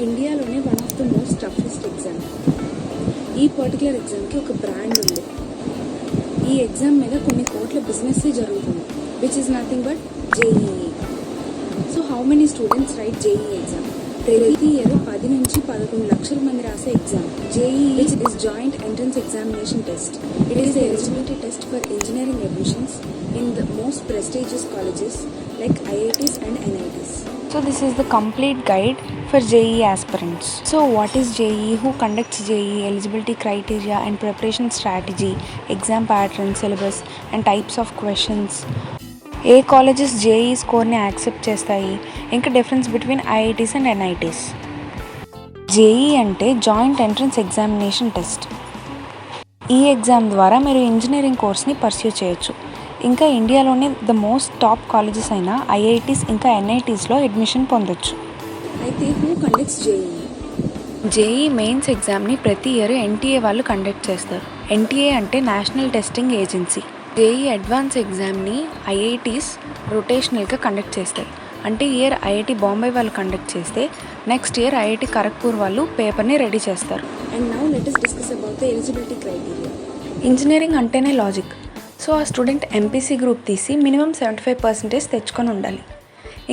ఇండియాలోనే one of the most toughest exam. ఈ particular ఎగ్జామ్కి ఒక బ్రాండ్ ఉంది. ఈ ఎగ్జామ్ మీద కొన్ని కోట్ల బిజినెస్ జరుగుతుంది, which is nothing but JEE. So how many students right JEE exam? ప్రతి ఇయర్ 10 నుంచి 11 లక్షల మంది రాసే exam JEE, which is joint entrance examination test. It is the eligibility test for engineering admissions in the most prestigious colleges like IITs and NITs. So this is the complete guide for JEE aspirants. So what is JEE, who conducts JEE, eligibility criteria and preparation strategy, exam pattern, syllabus and types of questions, ఏ colleges JEE స్కోర్ని accept చేస్తాయి, ఇంకా difference between IITs and NITs. JEE అంటే joint entrance examination test. ఈ exam ద్వారా మీరు engineering కోర్స్ని pursue చేయొచ్చు. ఇంకా ఇండియాలోనే ద మోస్ట్ టాప్ కాలేజెస్ అయిన IITs ఇంకా NITsలో అడ్మిషన్ పొందొచ్చు. అయితే who conducts JEE? JEE mains ఎగ్జామ్ని ప్రతి ఇయర్ NTA వాళ్ళు కండక్ట్ చేస్తారు. NTA అంటే national testing agency. JEE advance ఎగ్జామ్ని IITs రొటేషనల్గా కండక్ట్ చేస్తాయి. అంటే ఇయర్ IIT బాంబే వాళ్ళు కండక్ట్ చేస్తే నెక్స్ట్ ఇయర్ IIT ఖరగ్పూర్ వాళ్ళు పేపర్ని రెడీ చేస్తారు. And now let us discuss about the eligibility criteria. Engineering అంటేనే లాజిక్. సో ఆ స్టూడెంట్ MPC గ్రూప్ తీసి మినిమం 75% తెచ్చుకొని ఉండాలి.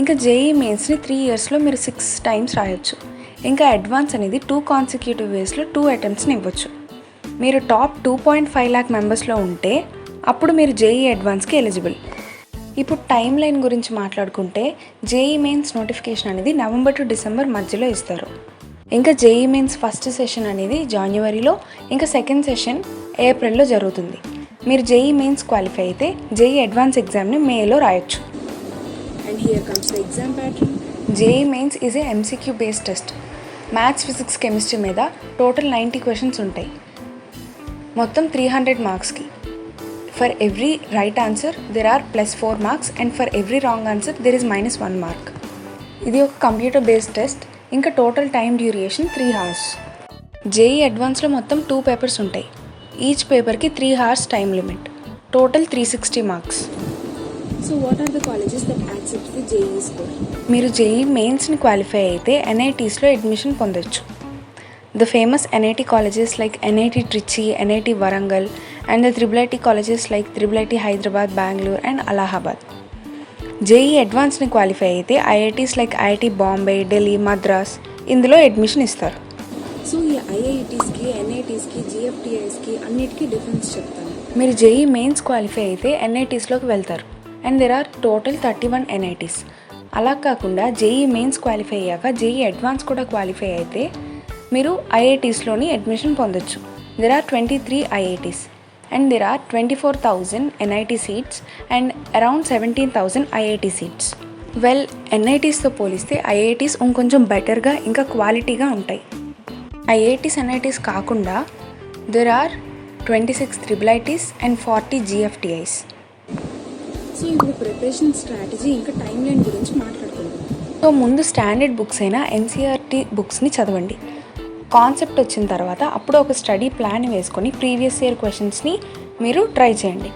ఇంకా జేఈఈ మెయిన్స్ని 3 ఇయర్స్లో మీరు 6 times రాయొచ్చు. ఇంకా అడ్వాన్స్ అనేది 2 consecutive వేస్లో 2 attemptsని ఇవ్వచ్చు. మీరు టాప్ 2.5 lakh మెంబర్స్లో ఉంటే అప్పుడు మీరు జేఈఈ అడ్వాన్స్కి ఎలిజిబుల్. ఇప్పుడు టైం లైన్ గురించి మాట్లాడుకుంటే జేఈఈ మెయిన్స్ నోటిఫికేషన్ అనేది నవంబర్ టు డిసెంబర్ మధ్యలో ఇస్తారు. ఇంకా జేఈఈ మెయిన్స్ ఫస్ట్ సెషన్ అనేది జనవరిలో, ఇంకా సెకండ్ సెషన్ ఏప్రిల్లో జరుగుతుంది. మీరు జేఈఈ మెయిన్స్ క్వాలిఫై అయితే జేఈఈ అడ్వాన్స్ ఎగ్జామ్ని మేలో రాయొచ్చు. And here comes the exam pattern. JEE mains is a MCQ based test. Maths, physics, chemistry మీద టోటల్ 90 questions ఉంటాయి, మొత్తం 300 మార్క్స్కి. For every right answer there are +4 marks and for every wrong answer there is -1 mark. ఇది ఒక computer based test. ఇంకా total time duration 3 hours. జేఈఈ అడ్వాన్స్లో మొత్తం 2 papers ఉంటాయి. ఈచ్ పేపర్కి 3 hours time limit. Total 360 marks. So what are the colleges that accept the JEE score? మీరు JEE మెయిన్స్ని క్వాలిఫై అయితే NITsలో అడ్మిషన్ పొందొచ్చు. The famous NIT colleges like NIT Trichy, NIT Warangal and the IIIT colleges like IIIT Hyderabad, Bengaluru and Allahabad. JEE అడ్వాన్స్ని qualify అయితే IITs like IIT Bombay, Delhi, Madras ఇందులో admission ఇస్తారు. So ఈ IITsకి, NITsకి, GFTIsకి అన్నిటికీ డిఫరెన్స్ చెప్తాను. మీరు జేఈఈ మెయిన్స్ క్వాలిఫై అయితే NITsలోకి వెళ్తారు. And there are total 31 NITs. అలా కాకుండా జేఈఈ మెయిన్స్ క్వాలిఫై అయ్యాక జేఈఈ అడ్వాన్స్ కూడా క్వాలిఫై అయితే మీరు IITsలోని అడ్మిషన్ పొందొచ్చు. There are 23 IITs and there are 24,000 NIT seats and around 17,000 IIT seats. Well, NITsతో పోలిస్తే IITs ఇంకొంచెం బెటర్గా ఇంకా క్వాలిటీగా ఉంటాయి. IITs, NITs కాకుండా there are 26 IIITs and 40 GFTIs. So ఇప్పుడు ప్రిపరేషన్ స్ట్రాటజీ ఇంకా టైం లైన్ గురించి మాట్లాడుకుందాం. సో ముందు స్టాండర్డ్ బుక్స్ అయినా NCERT బుక్స్ని చదవండి. కాన్సెప్ట్ వచ్చిన తర్వాత అప్పుడు ఒక స్టడీ ప్లాన్ వేసుకొని ప్రీవియస్ ఇయర్ క్వశ్చన్స్ని మీరు ట్రై చేయండి.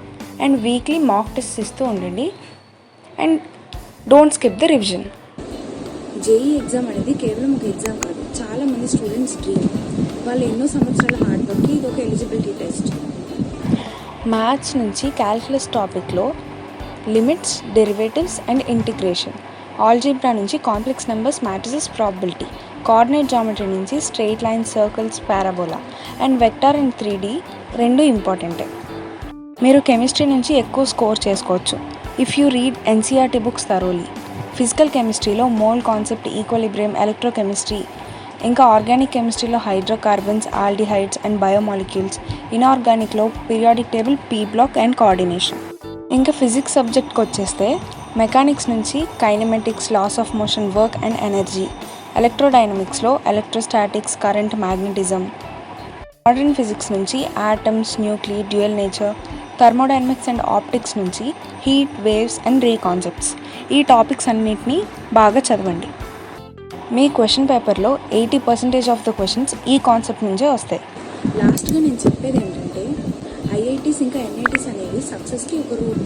అండ్ వీక్లీ మాక్ టెస్ట్ ఇస్తూ ఉండండి. And don't skip the revision. JEE exam అనేది కేవలం ఒక ఎగ్జామ్ కాదు, చాలా మంది స్టూడెంట్స్ డ్రీమ్. వాళ్ళు ఎన్నో సంవత్సరాల హార్డ్ వర్క్కి ఇది ఒక ఎలిజిబిలిటీ టెస్ట్. మ్యాథ్స్ నుంచి క్యాల్కులస్ టాపిక్లో limits, derivatives and integration, algebra నుంచి complex numbers, matrices, probability, coordinate geometry నుంచి straight lines, circles, parabola and vector and 3D రెండు ఇంపార్టెంటే. మీరు కెమిస్ట్రీ నుంచి ఎక్కువ స్కోర్ చేసుకోవచ్చు if you read NCERT books thoroughly. Physical కెమిస్ట్రీలో మోల్ కాన్సెప్ట్, ఈక్వలిబ్రియం, ఎలక్ట్రోకెమిస్ట్రీ, ఇంకా ఆర్గానిక్ కెమిస్ట్రీలో హైడ్రోకార్బన్స్, ఆల్డిహైడ్స్ అండ్ బయోమాలిక్యూల్స్, ఇన్ఆర్గానిక్లో periodic table, P block and coordination. ఇంకా ఫిజిక్స్ సబ్జెక్ట్కి వచ్చేస్తే మెకానిక్స్ నుంచి kinematics, laws of motion, work and energy, ఎలక్ట్రోడైనమిక్స్లో electrostatics, current, magnetism, modern physics నుంచి atoms, nuclei, dual nature, thermodynamics and optics నుంచి heat, waves and ray concepts. ఈ topics అన్నిటినీ బాగా చదవండి. మీ క్వశ్చన్ పేపర్లో 80% ఆఫ్ ద క్వశ్చన్స్ ఈ కాన్సెప్ట్ నుంచే వస్తాయి. లాస్ట్గా నేను చెప్పేది ఏంటంటే IITs ఇంకా NITs అనేవి సక్సెస్కి ఒక రూట్.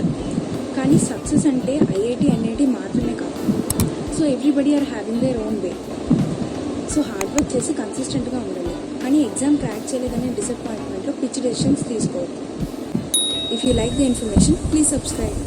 కానీ సక్సెస్ అంటే IIT, NIT మాత్రమే కాదు. So everybody are having their own way. So hard work చేసి కన్సిస్టెంట్గా ఉండాలి. కానీ ఎగ్జామ్ క్రాక్ చేయలేదనే డిసప్పాయింట్మెంట్లో పిచ్చి డెసిషన్స్ తీసుకోవద్దు. If you like the information, please subscribe.